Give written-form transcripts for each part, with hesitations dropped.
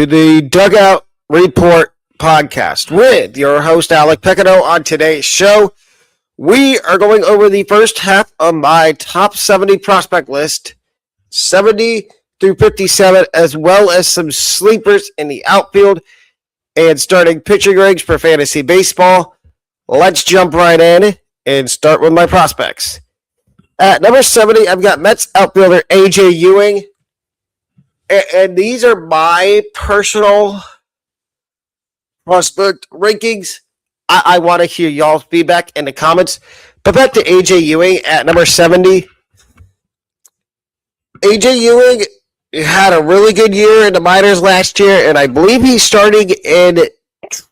to the Dugout Report podcast with your host, Alec Pecado. On today's show, we are going over the first half of my top 70 prospect list, 70 through 57, as well as some sleepers in the outfield and starting pitching rigs for fantasy baseball. Let's jump right in and start with my prospects. At number 70, I've got Mets outfielder A.J. Ewing. And these are my personal prospect rankings. I want to hear y'all's feedback in the comments. But back to A.J. Ewing at number 70. A.J. Ewing had a really good year in the minors last year, and I believe he's starting in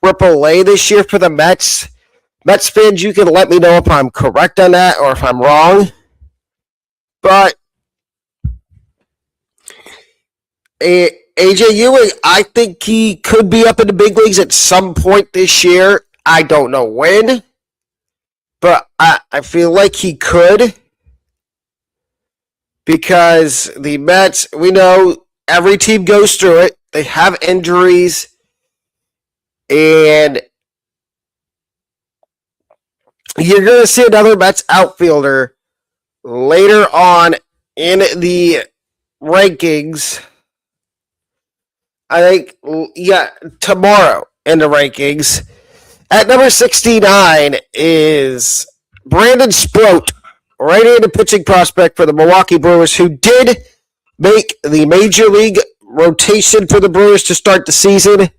AAA this year for the Mets. Mets fans, you can let me know if I'm correct on that or if I'm wrong. But A.J. Ewing, I think he could be up in the big leagues at some point this year. I don't know when, but I feel like he could, because the Mets, we know every team goes through it. They have injuries, and you're going to see another Mets outfielder later on in the rankings. I think, tomorrow in the rankings. At number 69 is Brandon Sproat, right-handed pitching prospect for the Milwaukee Brewers, who did make the Major League rotation for the Brewers to start the season.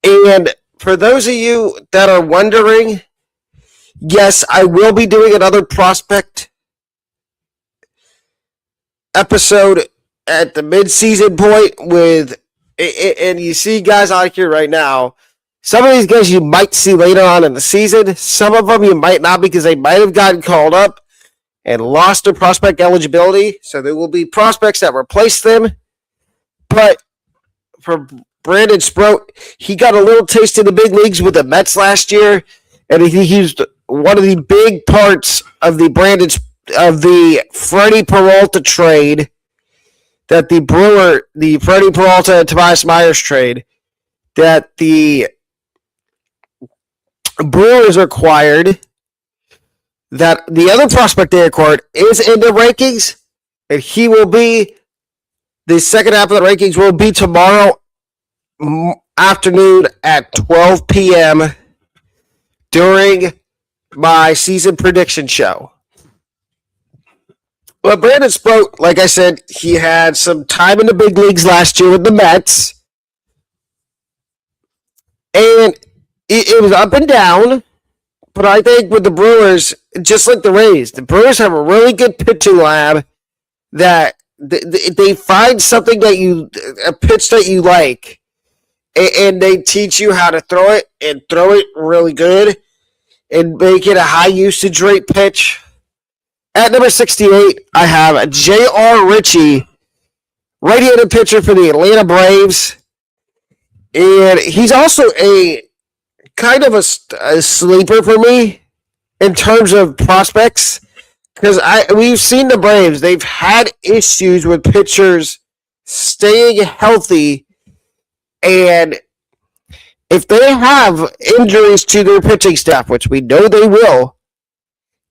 And for those of you that are wondering, yes, I will be doing another prospect episode at the mid-season point with, and you see guys out here right now, some of these guys you might see later on in the season. Some of them you might not, because they might have gotten called up and lost their prospect eligibility. So there will be prospects that replace them. But for Brandon Sproat, he got a little taste in the big leagues with the Mets last year, and he was one of the big parts of the Freddie Peralta trade, that the Freddie Peralta and Tobias Myers trade, that the Brewers acquired, that the other prospect they acquired is in the rankings, and he will be, the second half of the rankings will be tomorrow afternoon at 12 p.m. during my season prediction show. But Brandon Sproat, like I said, he had some time in the big leagues last year with the Mets, and it was up and down. But I think with the Brewers, just like the Rays, the Brewers have a really good pitching lab that they find something a pitch that you like, and they teach you how to throw it, and throw it really good, and make it a high usage rate pitch. At number 68, I have J.R. Ritchie, right-handed pitcher for the Atlanta Braves. And he's also a kind of a sleeper for me in terms of prospects, because we've seen the Braves. They've had issues with pitchers staying healthy, and if they have injuries to their pitching staff, which we know they will,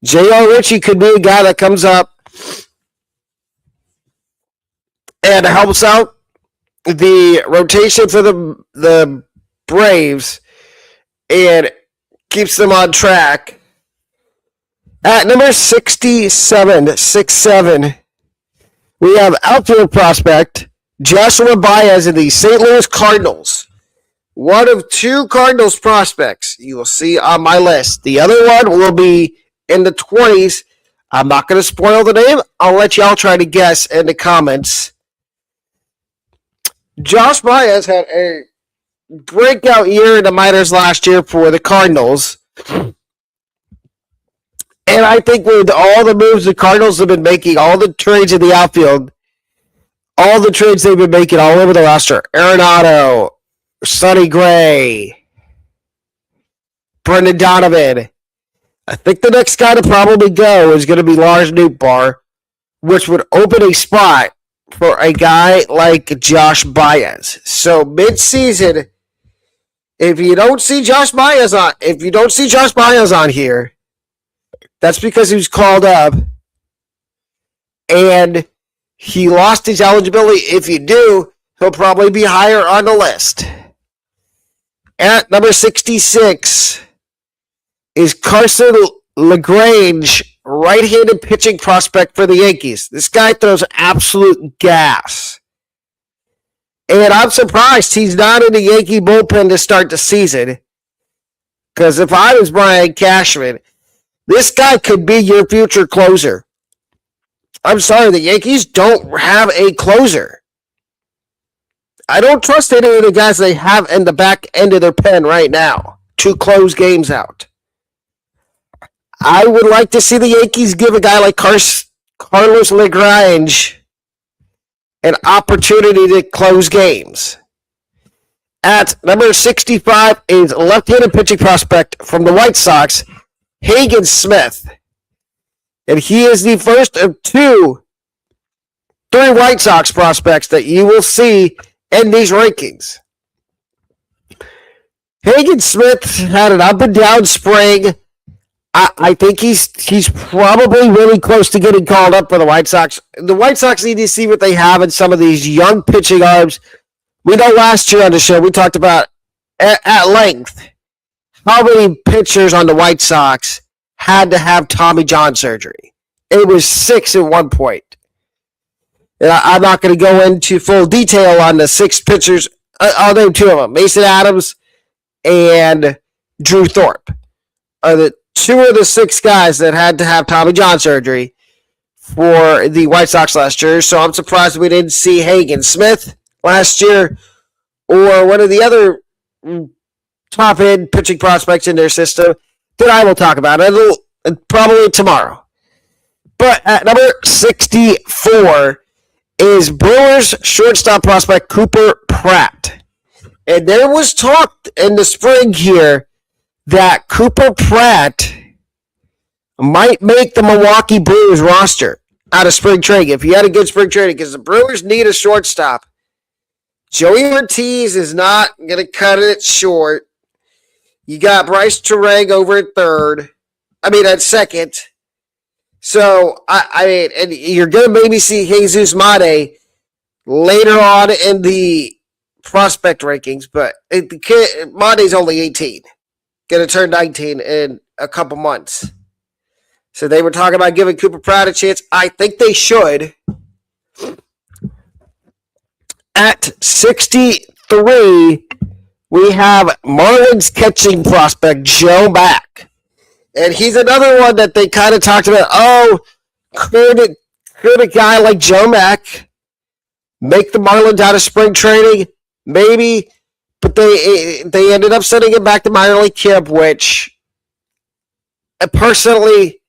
J.R. Ritchie could be a guy that comes up and helps out the rotation for the Braves and keeps them on track. At number 67, we have outfield prospect Joshua Baez of the St. Louis Cardinals. One of two Cardinals prospects you will see on my list. The other one will be in the 20s. I'm not going to spoil the name. I'll let y'all try to guess in the comments. Josh Baez had a breakout year in the minors last year for the Cardinals. And I think with all the moves the Cardinals have been making, all the trades in the outfield, all the trades they've been making all over the roster, Arenado, Sonny Gray, Brendan Donovan, I think the next guy to probably go is going to be Lars Nootbaar, which would open a spot for a guy like Josh Baez. So mid-season, if you don't see Josh Baez on here, that's because he was called up and he lost his eligibility. If you do, he'll probably be higher on the list. At number 66 is Carson LaGrange, right-handed pitching prospect for the Yankees. This guy throws absolute gas. And I'm surprised he's not in the Yankee bullpen to start the season. Because if I was Brian Cashman, this guy could be your future closer. I'm sorry, the Yankees don't have a closer. I don't trust any of the guys they have in the back end of their pen right now to close games out. I would like to see the Yankees give a guy like Carlos LaGrange an opportunity to close games. At number 65 is left-handed pitching prospect from the White Sox, Hagen Smith. And he is the first of three White Sox prospects that you will see in these rankings. Hagen Smith had an up and down spring. I think he's probably really close to getting called up for the White Sox. The White Sox need to see what they have in some of these young pitching arms. We know last year on the show we talked about at length how many pitchers on the White Sox had to have Tommy John surgery. It was 6 at one point. And I'm not going to go into full detail on the 6 pitchers. I'll name 2 of them. Mason Adams and Drew Thorpe are the 2 of the 6 guys that had to have Tommy John surgery for the White Sox last year. So I'm surprised we didn't see Hagen Smith last year or one of the other top-end pitching prospects in their system that I will talk about probably tomorrow. But at number 64 is Brewers shortstop prospect Cooper Pratt. And there was talk in the spring here that Cooper Pratt might make the Milwaukee Brewers roster out of spring training if he had a good spring training, because the Brewers need a shortstop. Joey Ortiz is not going to cut it short. You got Bryce Turang over at second. So, and you're going to maybe see Jesus Mate later on in the prospect rankings, but Mate's only 18. Going to turn 19 in a couple months. So they were talking about giving Cooper Pratt a chance. I think they should. At 63, we have Marlins catching prospect Joe Mack. And he's another one that they kind of talked about. Oh, could a guy like Joe Mack make the Marlins out of spring training? Maybe. But they ended up sending him back to minor league camp, which personally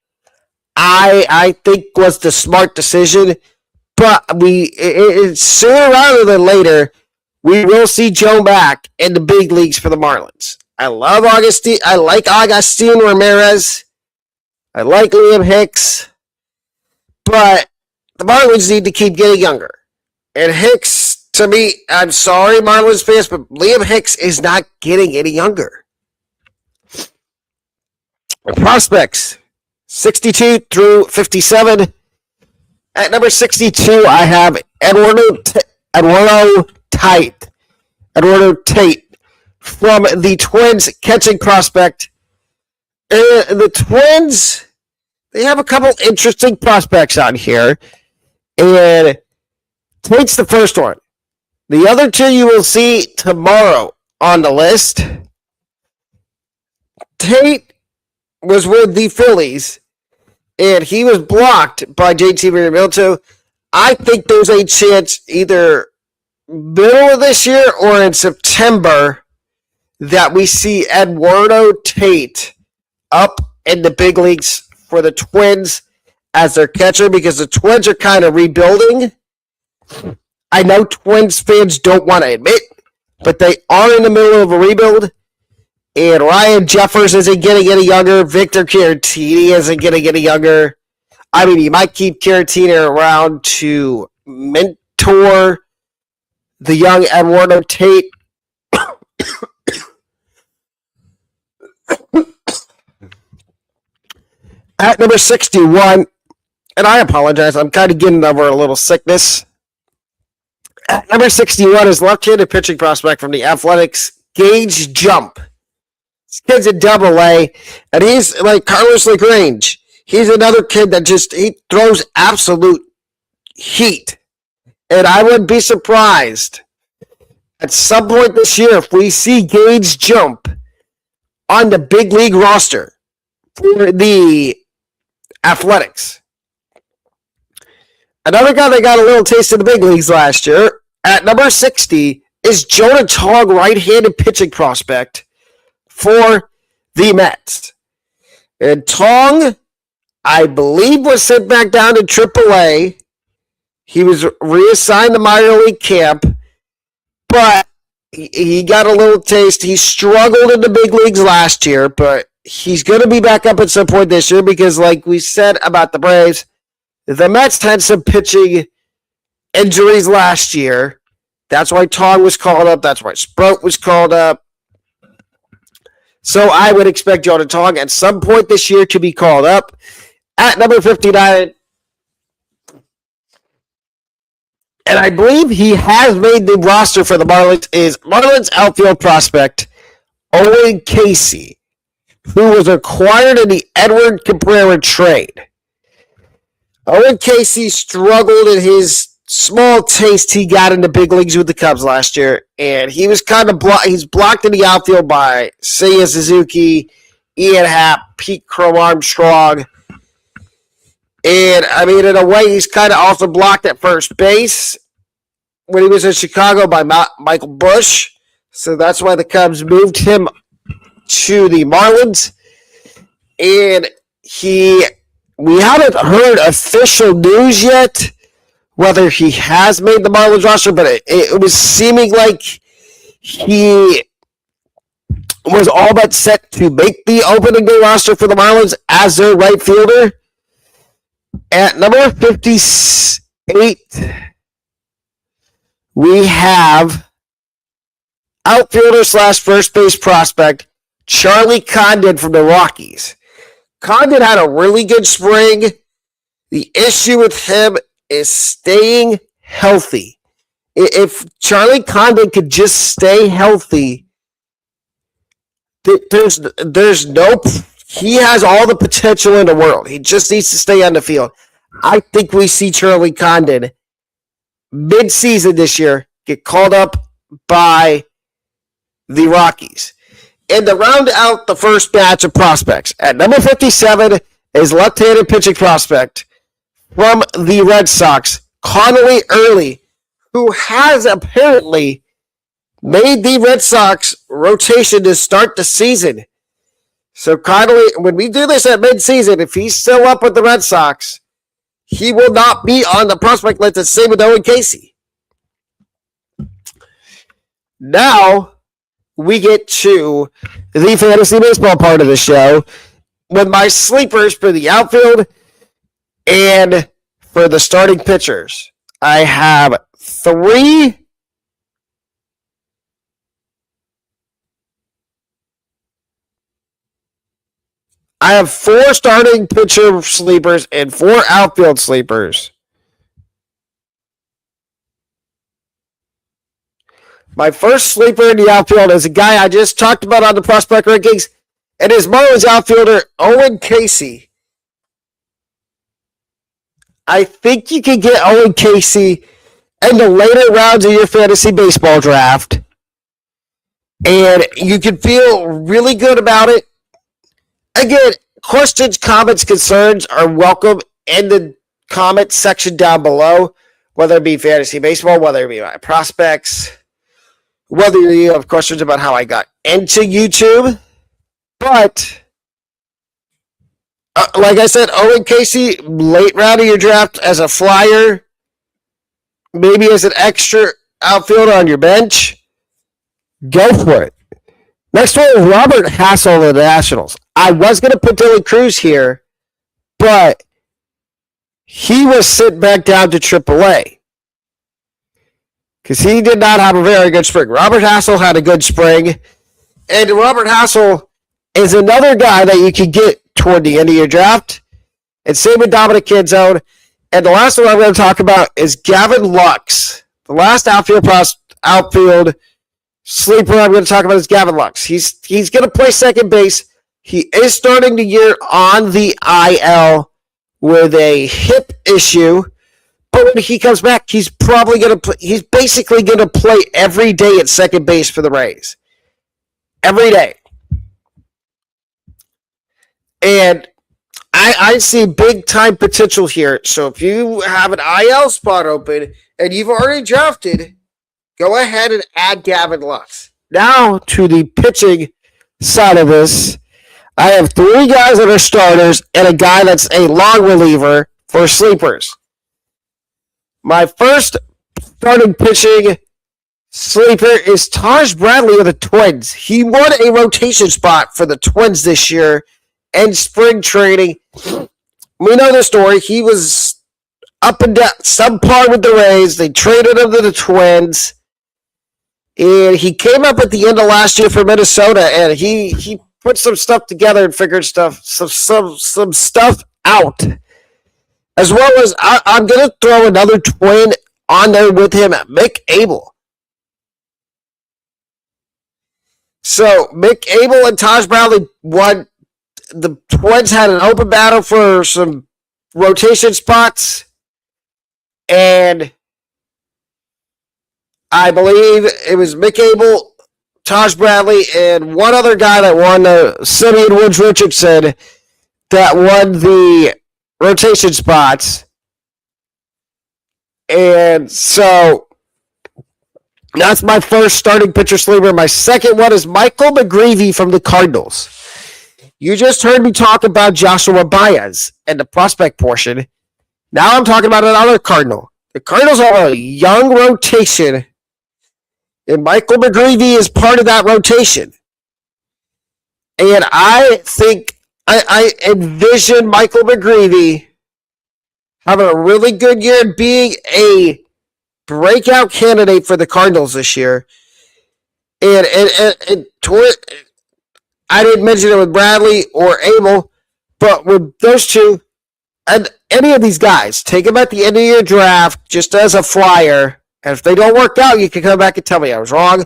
I think was the smart decision. But sooner rather than later, we will see Joe Mack in the big leagues for the Marlins. I like Agustin Ramirez. I like Liam Hicks. But the Marlins need to keep getting younger. And Hicks, to me, I'm sorry, Marlins fans, but Liam Hicks is not getting any younger. Prospects, 62 through 57. At number 62, I have Eduardo Tate from the Twins catching prospect. The Twins, they have a couple interesting prospects on here. And Tate's the first one. The other 2 you will see tomorrow on the list. Tate was with the Phillies, and he was blocked by JT Realmuto. I think there's a chance either middle of this year or in September that we see Eduardo Tate up in the big leagues for the Twins as their catcher, because the Twins are kind of rebuilding. I know Twins fans don't want to admit, but they are in the middle of a rebuild. And Ryan Jeffers isn't getting any younger. Victor Caratini isn't getting any younger. I mean, you might keep Caratini around to mentor the young Eduardo Tate. At number 61, and I apologize, I'm kind of getting over a little sickness. At number 61 is left-handed pitching prospect from the Athletics, Gage Jump. This kid's a double-A, and he's like Carlos LaGrange. He's another kid that he throws absolute heat. And I wouldn't be surprised at some point this year if we see Gage Jump on the big league roster for the Athletics. Another guy that got a little taste of the big leagues last year, at number 60, is Jonah Tong, right-handed pitching prospect for the Mets. And Tong, I believe, was sent back down to AAA. He was reassigned to minor league camp, but he got a little taste. He struggled in the big leagues last year, but he's going to be back up at some point this year because, like we said about the Braves, the Mets had some pitching injuries last year. That's why Tong was called up. That's why Sprout was called up. So I would expect Jonah Tong at some point this year to be called up. At number 59, and I believe he has made the roster for the Marlins, is Marlins outfield prospect Owen Casey, who was acquired in the Edward Cabrera trade. Owen Casey struggled in his small taste he got in the big leagues with the Cubs last year, and he was kind of he's blocked in the outfield by Seiya Suzuki, Ian Happ, Pete Crow Armstrong. And, I mean, in a way, he's kind of also blocked at first base when he was in Chicago by Michael Busch. So that's why the Cubs moved him to the Marlins. And we haven't heard official news yet whether he has made the Marlins roster, but it was seeming like he was all but set to make the opening day roster for the Marlins as their right fielder. At number 58, we have outfielder / first base prospect Charlie Condon from the Rockies. Condon had a really good spring. The issue with him is staying healthy. If Charlie Condon could just stay healthy, there's no... He has all the potential in the world. He just needs to stay on the field. I think we see Charlie Condon mid-season this year get called up by the Rockies. And to round out the first batch of prospects, at number 57 is left-handed pitching prospect from the Red Sox, Connolly Early, who has apparently made the Red Sox rotation to start the season. So Connolly, when we do this at midseason, if he's still up with the Red Sox, he will not be on the prospect list. The same with Owen Casey. Now we get to the fantasy baseball part of the show with my sleepers for the outfield and for the starting pitchers. I have four starting pitcher sleepers and 4 outfield sleepers. My first sleeper in the outfield is a guy I just talked about on the prospect rankings, and is Marlins outfielder Owen Casey. I think you can get Owen Casey in the later rounds of your fantasy baseball draft, and you can feel really good about it. Again, questions, comments, concerns are welcome in the comment section down below, whether it be fantasy baseball, whether it be my prospects, whether you have questions about how I got into YouTube. But, like I said, Owen Casey, late round of your draft as a flyer, maybe as an extra outfielder on your bench, go for it. Next one is Robert Hassel of the Nationals. I was going to put Dylan Cruz here, but he was sent back down to AAA. because he did not have a very good spring. Robert Hassel had a good spring, and Robert Hassel is another guy that you can get toward the end of your draft. And same with Dominic Canzone. And the last one I'm going to talk about is Gavin Lux. The last outfield sleeper I'm going to talk about is Gavin Lux. He's going to play second base. He is starting the year on the IL with a hip issue. But when he comes back, he's probably going to play. He's basically going to play every day at second base for the Rays. Every day. And I see big time potential here. So if you have an IL spot open and you've already drafted, go ahead and add Gavin Lux. Now to the pitching side of this, I have 3 guys that are starters and a guy that's a long reliever for sleepers. My first starting pitching sleeper is Taj Bradley of the Twins. He won a rotation spot for the Twins this year in spring training. We know the story. He was up and down, subpar with the Rays. They traded him to the Twins. And he came up at the end of last year for Minnesota, and he put some stuff together and figured some stuff out. As well as I'm going to throw another Twin on there with him, Mick Abel. So Mick Abel and Taj Bradley won. The Twins had an open battle for some rotation spots, and I believe it was Mick Abel, Taj Bradley, and one other guy that won, Simeon Woods Richardson, that won the rotation spots. And so that's my first starting pitcher sleeper. My second one is Michael McGreevy from the Cardinals. You just heard me talk about Joshua Baez and the prospect portion. Now I'm talking about another Cardinal. The Cardinals have a young rotation, and Michael McGreevy is part of that rotation. And I think I envision Michael McGreevy having a really good year and being a breakout candidate for the Cardinals this year. And I didn't mention it with Bradley or Abel, but with those two, and any of these guys, take them at the end of your draft just as a flyer. And if they don't work out, you can come back and tell me I was wrong.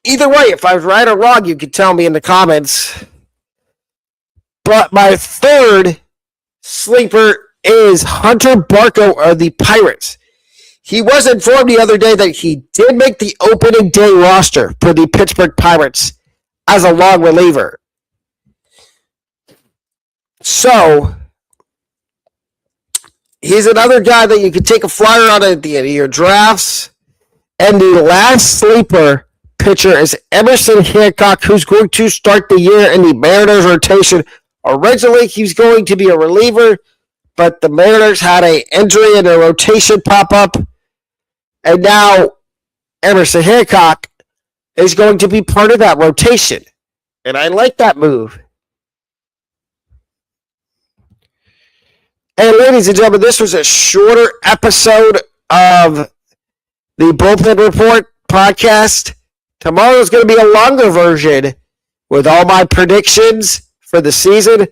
Either way, if I was right or wrong, you can tell me in the comments. But my third sleeper is Hunter Barco of the Pirates. He was informed the other day that he did make the opening day roster for the Pittsburgh Pirates as a long reliever. So, he's another guy that you can take a flyer on at the end of your drafts. And the last sleeper pitcher is Emerson Hancock, who's going to start the year in the Mariners rotation. Originally, he was going to be a reliever, but the Mariners had an injury in their rotation pop up. And now Emerson Hancock is going to be part of that rotation. And I like that move. And ladies and gentlemen, this was a shorter episode of the Bullpen Report podcast. Tomorrow is going to be a longer version with all my predictions for the season,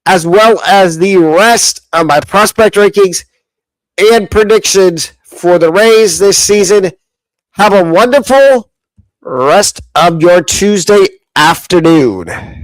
as well as the rest of my prospect rankings and predictions for the Rays this season. Have a wonderful rest of your Tuesday afternoon.